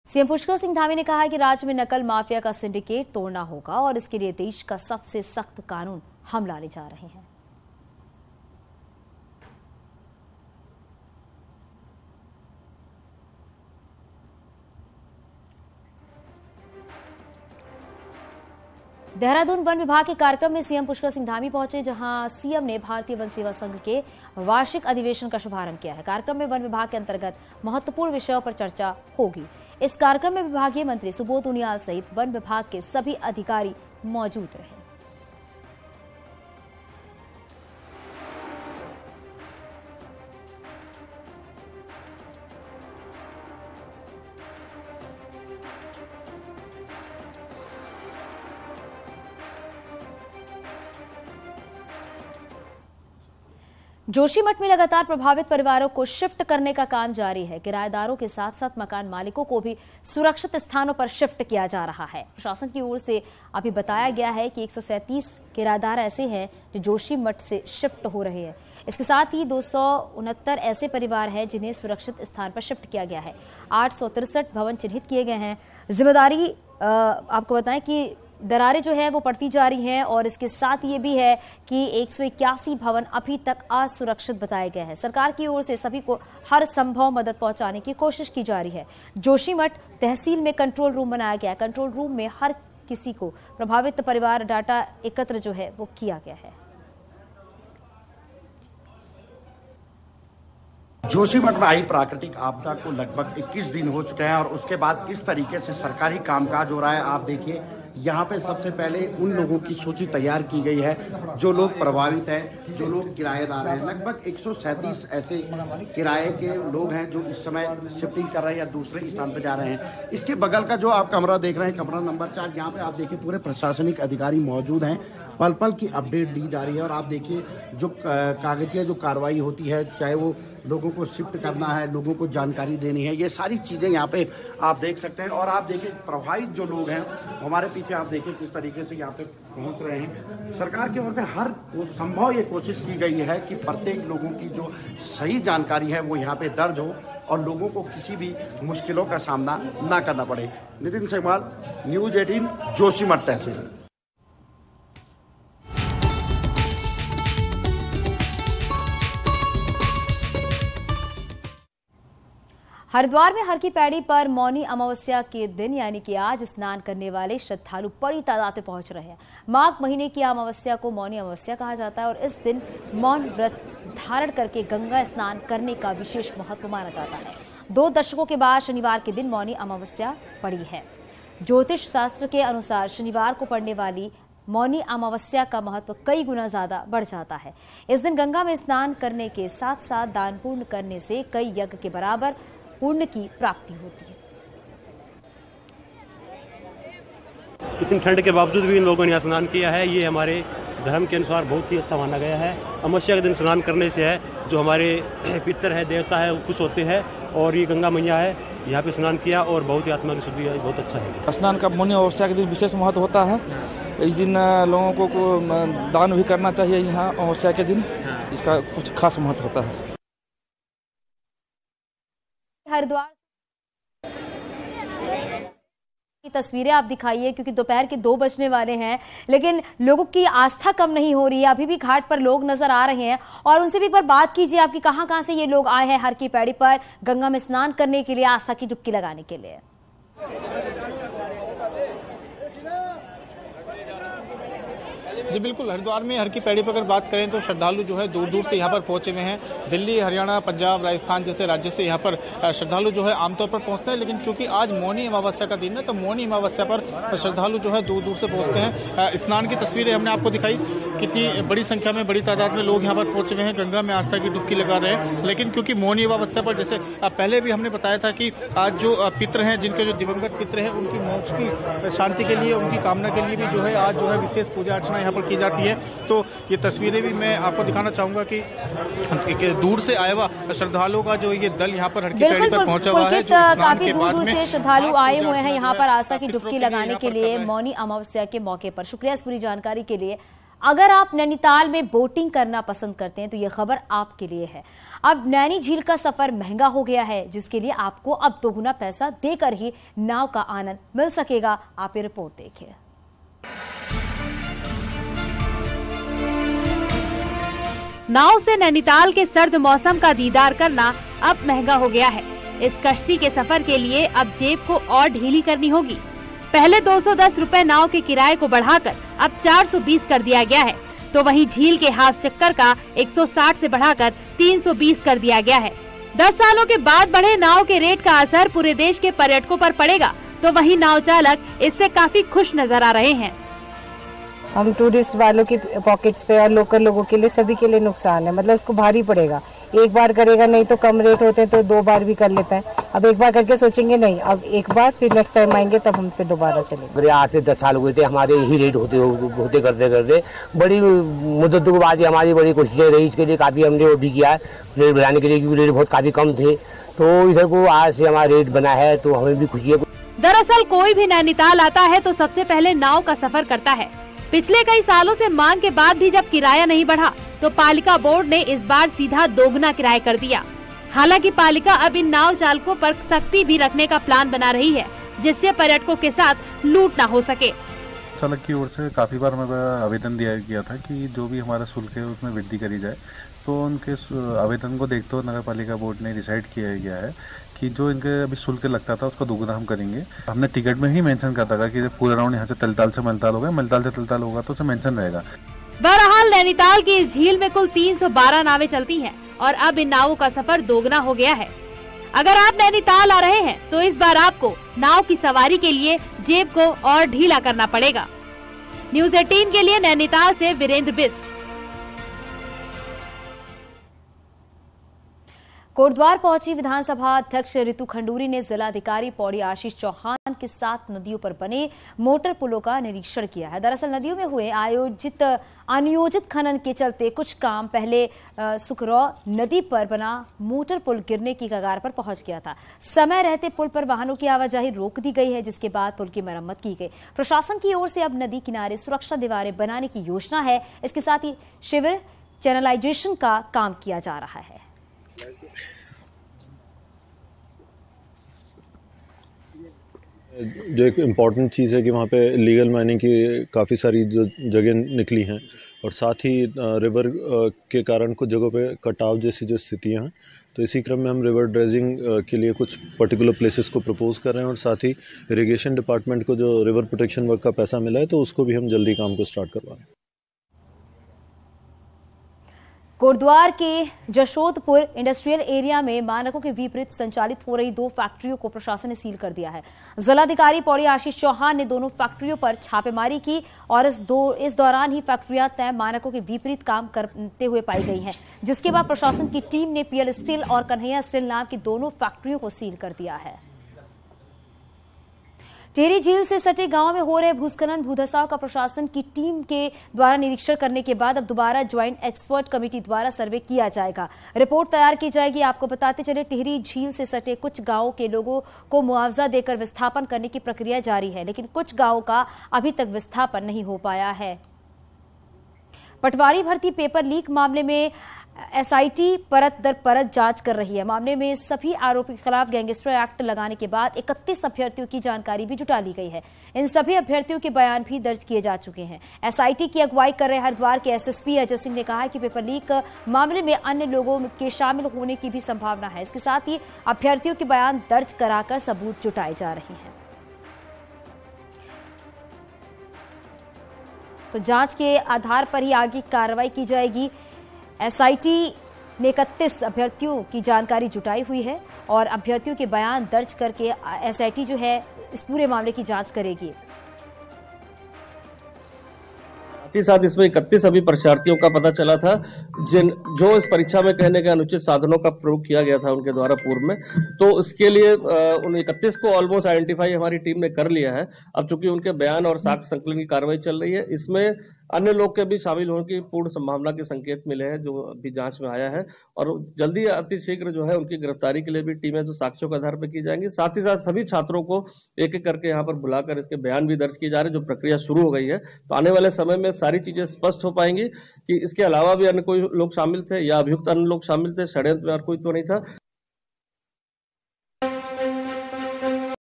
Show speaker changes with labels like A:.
A: CM Pushkar Singh Dhami ने कहा है कि राज्य में नकल माफिया का सिंडिकेट तोड़ना होगा और इसके लिए देश का सबसे सख्त कानून हम लाने जा रहे हैं। देहरादून वन विभाग के कार्यक्रम में सीएम पुष्कर सिंह धामी पहुंचे, जहां सीएम ने भारतीय वन सेवा संघ के वार्षिक अधिवेशन का शुभारंभ किया है। कार्यक्रम में वन विभाग के अंतर्गत महत्वपूर्ण विषयों पर चर्चा होगी। इस कार्यक्रम में विभागीय मंत्री सुबोध उनियाल सहित वन विभाग के सभी अधिकारी मौजूद रहे। जोशीमठ में लगातार प्रभावित परिवारों को शिफ्ट करने का काम जारी है। किराएदारों के साथ साथ मकान मालिकों को भी सुरक्षित स्थानों पर शिफ्ट किया जा रहा है। प्रशासन की ओर से अभी बताया गया है कि 137 किराएदार ऐसे हैं जो जोशीमठ से शिफ्ट हो रहे हैं। इसके साथ ही 269 ऐसे परिवार हैं जिन्हें सुरक्षित स्थान पर शिफ्ट किया गया है। 863 भवन चिन्हित किए गए हैं। जिम्मेदारी आपको बताएं कि दरारें जो है वो पड़ती जा रही हैं और इसके साथ ये भी है कि 181 भवन अभी तक असुरक्षित बताए गए हैं। सरकार की ओर से सभी को हर संभव मदद पहुंचाने की कोशिश की जा रही है। जोशीमठ तहसील में कंट्रोल रूम बनाया गया है। कंट्रोल रूम में हर किसी को प्रभावित परिवार डाटा एकत्र जो है वो किया गया है।
B: जोशीमठ में आई प्राकृतिक आपदा को लगभग 21 दिन हो चुके हैं और उसके बाद किस तरीके से सरकारी कामकाज हो रहा है आप देखिए। यहाँ पे सबसे पहले उन लोगों की सूची तैयार की गई है जो लोग प्रभावित हैं, जो लोग किराएदार हैं। लगभग 137 ऐसे किराए के लोग हैं जो इस समय शिफ्टिंग कर रहे हैं या दूसरे स्थान पर जा रहे हैं। इसके बगल का जो आप कमरा देख रहे हैं, कमरा नंबर 4, यहाँ पे आप देखिए पूरे प्रशासनिक अधिकारी मौजूद हैं। पल पल की अपडेट ली जा रही है और आप देखिए जो कागजिया जो कार्रवाई होती है, चाहे वो लोगों को शिफ्ट करना है, लोगों को जानकारी देनी है, ये सारी चीज़ें यहाँ पे आप देख सकते हैं। और आप देखिए प्रभावित जो लोग हैं हमारे पीछे आप देखिए किस तरीके से यहाँ पे पहुँच रहे हैं। सरकार की ओर से हर संभव ये कोशिश की गई है कि प्रत्येक लोगों की जो सही जानकारी है वो यहाँ पे दर्ज हो और लोगों को किसी भी मुश्किलों का सामना ना करना पड़े। नितिन सेगवाल, न्यूज़ 18, जोशीमठ तहसील।
A: हरिद्वार में हर की पैड़ी पर मौनी अमावस्या के दिन यानी कि आज स्नान करने वाले श्रद्धालु बड़ी तादाद में पहुंच रहे हैं। माघ महीने की अमावस्या को मौनी अमावस्या कहा जाता है और इस दिन मौन व्रत धारण करके गंगा स्नान करने का विशेष महत्व माना जाता है। 2 दशकों के बाद शनिवार के दिन मौनी अमावस्या पड़ी है। ज्योतिष शास्त्र के अनुसार शनिवार को पड़ने वाली मौनी अमावस्या का महत्व कई गुना ज्यादा बढ़ जाता है। इस दिन गंगा में स्नान करने के साथ साथ दान पुण्य करने से कई यज्ञ के बराबर पुण्य की प्राप्ति होती है।
C: इतनी ठंड के बावजूद भी इन लोगों ने स्नान किया है। ये हमारे धर्म के अनुसार बहुत ही अच्छा माना गया है। अमावस्या के दिन स्नान करने से है जो हमारे पितर है, देवता है, वो खुश होते हैं। और ये गंगा मैया है, यहाँ पे स्नान किया और बहुत ही आत्मा की शुद्धि है, बहुत अच्छा है।
D: स्नान का मौनी अमावस्या के दिन विशेष महत्व होता है। इस दिन लोगों को दान भी करना चाहिए। यहाँ अमावस्या के दिन इसका कुछ खास महत्व होता है।
A: हरिद्वार की तस्वीरें आप दिखाइए क्योंकि दोपहर के 2 बजने वाले हैं, लेकिन लोगों की आस्था कम नहीं हो रही है। अभी भी घाट पर लोग नजर आ रहे हैं और उनसे भी एक बार बात कीजिए आपकी कहां से ये लोग आए हैं हर की पैड़ी पर गंगा में स्नान करने के लिए, आस्था की डुबकी लगाने के लिए।
E: जी बिल्कुल, हरिद्वार में हर की पैड़ी पर अगर बात करें तो श्रद्धालु जो है दूर दूर से यहाँ पर पहुंचे हुए हैं। दिल्ली, हरियाणा, पंजाब, राजस्थान जैसे राज्यों से यहाँ पर श्रद्धालु जो है आमतौर पर पहुंचते हैं, लेकिन क्योंकि आज मौनी अमावस्या का दिन है तो मौनी अमावस्या पर श्रद्धालु जो है दूर दूर से पहुंचते हैं। स्नान की तस्वीरें हमने आपको दिखाई, कितनी बड़ी संख्या में, बड़ी तादाद में लोग यहाँ पर पहुंचे हुए हैं, गंगा में आस्था की डुबकी लगा रहे हैं। लेकिन क्योंकि मौनी अमावस्या पर, जैसे पहले भी हमने बताया था कि आज जो पितृ हैं, जिनके जो दिवंगत पितृ हैं, उनकी मोक्ष की शांति के लिए, उनकी कामना के लिए भी जो है आज जो है विशेष पूजा अर्चना यहाँ पर की जाती है। तो ये तस्वीरें भी मैं आपको दिखाना चाहूंगा कि दूर से आया हुआ श्रद्धालुओं का जो ये दल यहाँ पर हर की पैड़ी पर पहुंचा हुआ है।
A: काफी दूर दूर से श्रद्धालु आए हुए हैं यहाँ पर आस्था की डुबकी लगाने के लिए मौनी अमावस्या के मौके पर। शुक्रिया इस पूरी जानकारी के लिए। अगर आप नैनीताल में बोटिंग करना पसंद करते हैं तो ये खबर आपके लिए है। अब नैनी झील का सफर महंगा हो गया है, जिसके लिए आपको अब दोगुना पैसा देकर ही नाव का आनंद मिल सकेगा। आप ये रिपोर्ट देखिए।
F: नाव से नैनीताल के सर्द मौसम का दीदार करना अब महंगा हो गया है। इस कश्ती के सफर के लिए अब जेब को और ढीली करनी होगी। पहले 210 रुपए नाव के किराए को बढ़ाकर अब 420 कर दिया गया है, तो वहीं झील के हाफ चक्कर का 160 से बढ़ाकर 320 कर दिया गया है। 10 सालों के बाद बढ़े नाव के रेट का असर पूरे देश के पर्यटकों पर पड़ेगा, तो वहीं नाव चालक इससे काफी खुश नजर आ रहे हैं।
G: हम टूरिस्ट वालों की पॉकेट्स पे और लोकल लोगों के लिए सभी के लिए नुकसान है, मतलब उसको भारी पड़ेगा। एक बार करेगा, नहीं तो कम रेट होते हैं तो 2 बार भी कर लेता है। अब एक बार करके सोचेंगे नहीं, अब एक बार, फिर नेक्स्ट टाइम आएंगे तब हम फिर दोबारा चलेंगे।
H: 8 से 10 साल हुए थे हमारे यही रेट होते करते करते। बड़ी मुद्दत के बाद हमारी बड़ी कोशिशें रही, इसके लिए काफी हमने वो भी किया है रेट बढ़ाने के लिए, क्योंकि रेट बहुत काफी कम थे। तो इधर को आज से हमारा रेट बना है तो हमें भी खुशी है।
F: दरअसल कोई भी नैनीताल आता है तो सबसे पहले नाव का सफर करता है। पिछले कई सालों से मांग के बाद भी जब किराया नहीं बढ़ा तो पालिका बोर्ड ने इस बार सीधा दोगुना किराया कर दिया। हालांकि पालिका अब इन नाव चालकों पर सख्ती भी रखने का प्लान बना रही है, जिससे पर्यटकों के साथ लूट न हो सके।
I: चालक की ओर से काफी बार हमें आवेदन दिया गया था कि जो भी हमारा शुल्क है उसमें वृद्धि करी जाए, तो उनके आवेदन को देखते हुए नगर पालिका बोर्ड ने डिसाइड किया गया है कि जो इनके अभी शुल्क लगता था उसका दोगुना हम करेंगे। हमने टिकट में ही मेंशन करता था कि पूरा राउंड यहाँ से तलताल से मलताल होगा, मलताल से तलताल होगा तो उसे मेंशन रहेगा।
F: बहरहाल नैनीताल की इस झील में कुल 312 नावें चलती हैं और अब इन नावों का सफर दोगुना हो गया है। अगर आप नैनीताल आ रहे हैं तो इस बार आपको नाव की सवारी के लिए जेब को और ढीला करना पड़ेगा। न्यूज़ 18 के लिए नैनीताल से वीरेंद्र बिस्ट।
A: कोटद्वार पहुंची विधानसभा अध्यक्ष रितु खंडूरी ने जिलाधिकारी पौड़ी आशीष चौहान के साथ नदियों पर बने मोटर पुलों का निरीक्षण किया है। दरअसल नदियों में हुए अनियोजित खनन के चलते कुछ काम पहले सुखरौ नदी पर बना मोटर पुल गिरने की कगार पर पहुंच गया था। समय रहते पुल पर वाहनों की आवाजाही रोक दी गई है, जिसके बाद पुल की मरम्मत की गई। प्रशासन की ओर से अब नदी किनारे सुरक्षा दीवारें बनाने की योजना है। इसके साथ ही शिविर चैनलाइजेशन का काम किया जा रहा है।
J: जो एक इम्पॉर्टेंट चीज़ है कि वहाँ पे लीगल माइनिंग की काफ़ी सारी जो जगह निकली हैं, और साथ ही रिवर के कारण कुछ जगहों पे कटाव जैसी जो स्थितियाँ हैं, तो इसी क्रम में हम रिवर ड्रेजिंग के लिए कुछ पर्टिकुलर प्लेसेस को प्रपोज कर रहे हैं, और साथ ही इरिगेशन डिपार्टमेंट को जो रिवर प्रोटेक्शन वर्क का पैसा मिला है तो उसको भी हम जल्दी काम को स्टार्ट करवा रहे हैं।
A: कोटद्वार के जशोदपुर इंडस्ट्रियल एरिया में मानकों के विपरीत संचालित हो रही 2 फैक्ट्रियों को प्रशासन ने सील कर दिया है। जिलाधिकारी पौड़ी आशीष चौहान ने दोनों फैक्ट्रियों पर छापेमारी की और इस दौरान ही फैक्ट्रियां तय मानकों के विपरीत काम करते हुए पाई गई हैं, जिसके बाद प्रशासन की टीम ने पीएल स्टील और कन्हैया स्टील नाम की दोनों फैक्ट्रियों को सील कर दिया है। टिहरी झील से सटे गांव में हो रहे भूस्खलन भूधसाव का प्रशासन की टीम के द्वारा निरीक्षण करने के बाद अब दोबारा ज्वाइंट एक्सपर्ट कमेटी द्वारा सर्वे किया जाएगा। रिपोर्ट तैयार की जाएगी। आपको बताते चले, टिहरी झील से सटे कुछ गांवों के लोगों को मुआवजा देकर विस्थापन करने की प्रक्रिया जारी है, लेकिन कुछ गांवों का अभी तक विस्थापन नहीं हो पाया है। पटवारी भर्ती पेपर लीक मामले में एसआईटी परत दर परत जांच कर रही है। मामले में सभी आरोपी के खिलाफ गैंगस्टर एक्ट लगाने के बाद 31 अभ्यर्थियों की जानकारी भी जुटा ली गई है। इन सभी अभ्यर्थियों के बयान भी दर्ज किए जा चुके हैं। एसआईटी की अगुवाई कर रहे हरिद्वार के एसएसपी अजय सिंह ने कहा है कि पेपर लीक मामले में अन्य लोगों के शामिल होने की भी संभावना है। इसके साथ ही अभ्यर्थियों के बयान दर्ज कराकर सबूत जुटाए जा रहे हैं। तो जांच के आधार पर ही आगे कार्रवाई की जाएगी। एसआईटी ने 31 अभ्यर्थियों की जानकारी जुटाई हुई है और अभ्यर्थियों के बयान दर्ज करके एसआईटी जो है इस पूरे मामले की जांच करेगी।
K: साथ ही साथ इसमें 31 अभी परीक्षार्थियों का पता चला था जो इस परीक्षा में कहने के अनुचित साधनों का प्रयोग किया गया था उनके द्वारा पूर्व में, तो इसके लिए उन 31 को ऑलमोस्ट आइडेंटिफाई हमारी टीम ने कर लिया है। अब चूंकि उनके बयान और साक्ष्य संकलन की कार्रवाई चल रही है, इसमें अन्य लोग के भी शामिल होने की पूर्ण संभावना के संकेत मिले हैं, जो अभी जांच में आया है। और जल्दी अतिशीघ्र जो है उनकी गिरफ्तारी के लिए भी टीमें जो साक्ष्यों के आधार पर की जाएंगी। साथ ही साथ सभी छात्रों को एक एक करके यहाँ पर बुलाकर इसके बयान भी दर्ज किए जा रहे हैं, जो प्रक्रिया शुरू हो गई है। तो आने वाले समय में सारी चीजें स्पष्ट हो पाएंगी कि इसके अलावा भी अन्य कोई लोग शामिल थे या अभियुक्त अन्य लोग शामिल थे, षड्यंत्र में और कोई तो नहीं था।